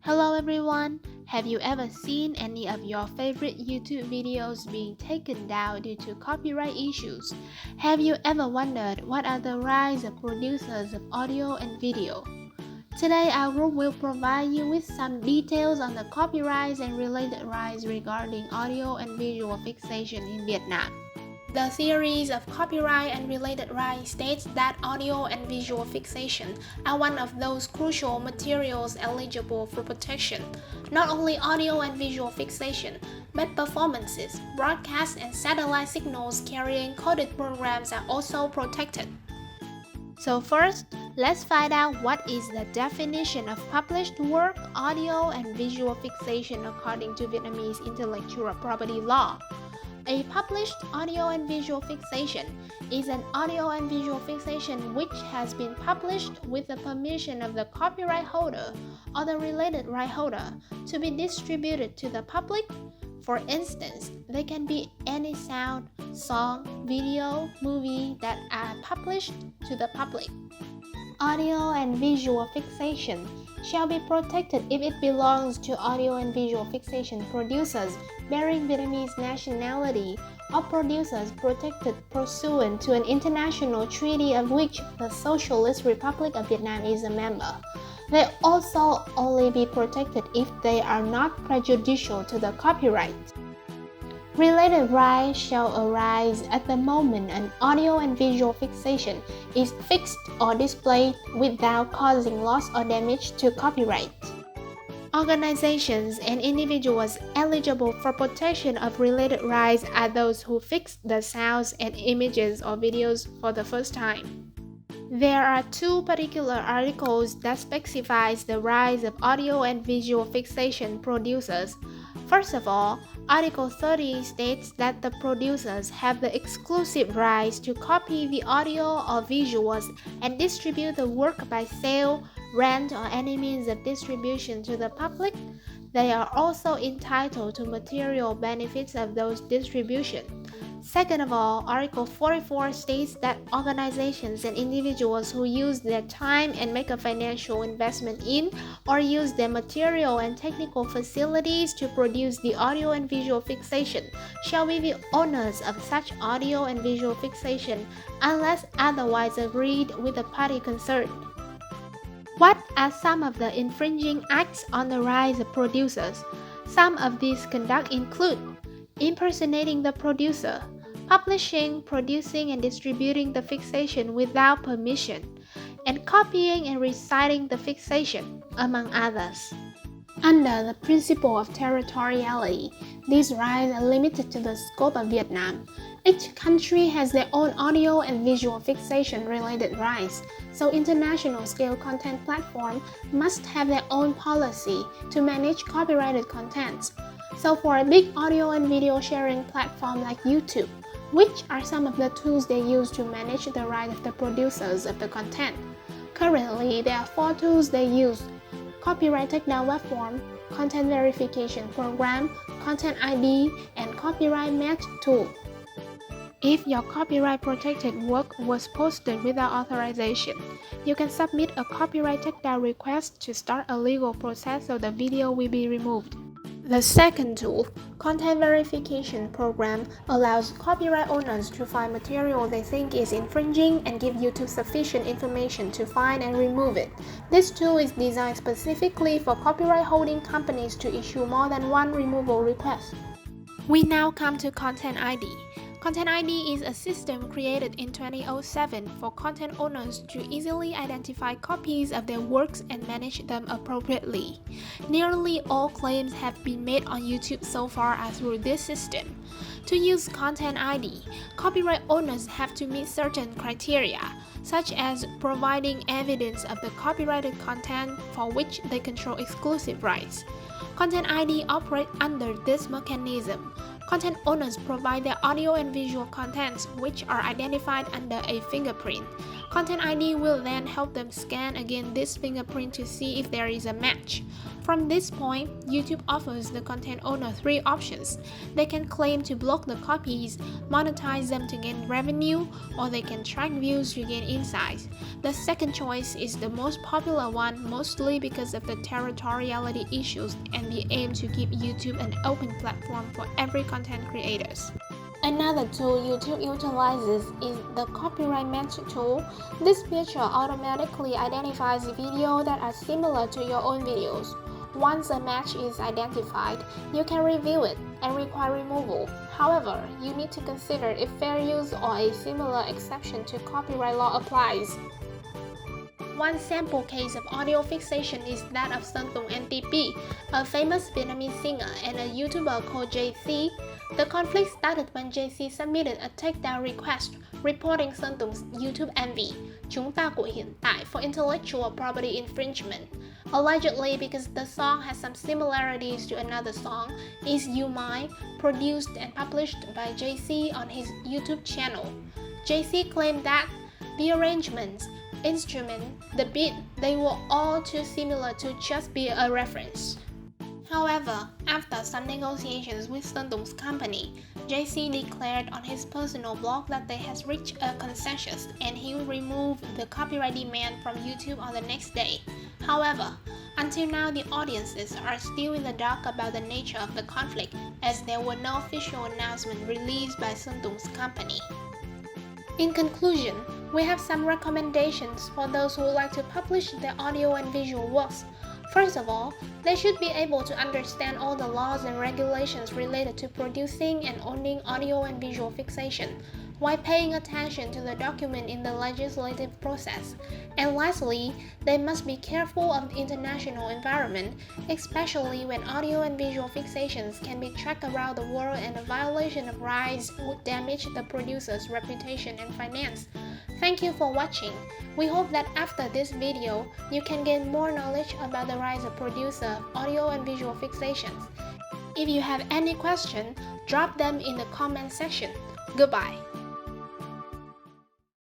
Hello everyone! Have you ever seen any of your favorite YouTube videos being taken down due to copyright issues? Have you ever wondered what are the rights of producers of audio and video? Today our group will provide you with some details on the copyrights and related rights regarding audio and visual fixation in Vietnam. The theories of copyright and related rights states that audio and visual fixation are one of those crucial materials eligible for protection. Not only audio and visual fixation, but performances, broadcast and satellite signals carrying coded programs are also protected. So first, let's find out what is the definition of published work, audio and visual fixation according to Vietnamese intellectual property law. A published audio and visual fixation is an audio and visual fixation which has been published with the permission of the copyright holder or the related right holder to be distributed to the public. For instance, they can be any sound, song, video, movie that are published to the public. Audio and visual fixation shall be protected if it belongs to audio and visual fixation producers bearing Vietnamese nationality or producers protected pursuant to an international treaty of which the Socialist Republic of Vietnam is a member. They also only be protected if they are not prejudicial to the copyright. Related rights shall arise at the moment an audio and visual fixation is fixed or displayed without causing loss or damage to copyright. Organizations and individuals eligible for protection of related rights are those who fix the sounds and images or videos for the first time. There are two particular articles that specifies the rights of audio and visual fixation producers. First of all, Article 30 states that the producers have the exclusive rights to copy the audio or visuals and distribute the work by sale, rent, or any means of distribution to the public. They are also entitled to material benefits of those distributions. Second of all, Article 44 states that organizations and individuals who use their time and make a financial investment in or use their material and technical facilities to produce the audio and visual fixation shall be the owners of such audio and visual fixation unless otherwise agreed with the party concerned. What are some of the infringing acts on the rights of producers? Some of these conduct include impersonating the producer, publishing, producing, and distributing the fixation without permission, and copying and reciting the fixation, among others. Under the principle of territoriality, these rights are limited to the scope of Vietnam. Each country has their own audio and visual fixation related rights, so international scale content platforms must have their own policy to manage copyrighted contents. So for a big audio and video sharing platform like YouTube, which are some of the tools they use to manage the rights of the producers of the content? Currently, there are 4 tools they use: Copyright Takedown Web Form, Content Verification Program, Content ID, and Copyright Match Tool. If your copyright-protected work was posted without authorization, you can submit a copyright takedown request to start a legal process so the video will be removed. The second tool, Content Verification Program, allows copyright owners to find material they think is infringing and give YouTube sufficient information to find and remove it. This tool is designed specifically for copyright holding companies to issue more than one removal request. We now come to Content ID. Content ID is a system created in 2007 for content owners to easily identify copies of their works and manage them appropriately. Nearly all claims have been made on YouTube so far are through this system. To use Content ID, copyright owners have to meet certain criteria, such as providing evidence of the copyrighted content for which they control exclusive rights. Content ID operates under this mechanism. Content owners provide their audio and visual contents which are identified under a fingerprint. Content ID will then help them scan again this fingerprint to see if there is a match. From this point, YouTube offers the content owner three options. They can claim to block the copies, monetize them to gain revenue, or they can track views to gain insights. The second choice is the most popular one, mostly because of the territoriality issues and the aim to keep YouTube an open platform for every content creators. Another tool YouTube utilizes is the copyright match tool. This feature automatically identifies videos that are similar to your own videos. Once a match is identified, you can review it and require removal. However, you need to consider if fair use or a similar exception to copyright law applies. One sample case of audio fixation is that of Sơn Tùng NTP, a famous Vietnamese singer and a YouTuber called JC. The conflict started when JC submitted a takedown request reporting Sơn Tùng YouTube MV Chúng ta của hiện tại for intellectual property infringement, allegedly because the song has some similarities to another song, Is You Mine, produced and published by JC on his YouTube channel. JC claimed that the arrangements, instrument, the beat, they were all too similar to just be a reference. However, after some negotiations with Sơn Tùng company, JC declared on his personal blog that they had reached a consensus and he would remove the copyright demand from YouTube on the next day. However, until now the audiences are still in the dark about the nature of the conflict as there were no official announcement released by Sơn Tùng company. In conclusion, we have some recommendations for those who would like to publish their audio and visual works. First of all, they should be able to understand all the laws and regulations related to producing and owning audio and visual fixation, while paying attention to the document in the legislative process. And lastly, they must be careful of the international environment, especially when audio and visual fixations can be tracked around the world and a violation of rights would damage the producer's reputation and finance. Thank you for watching. We hope that after this video, you can gain more knowledge about the rise of producer of audio and visual fixations. If you have any questions, drop them in the comment section. Goodbye.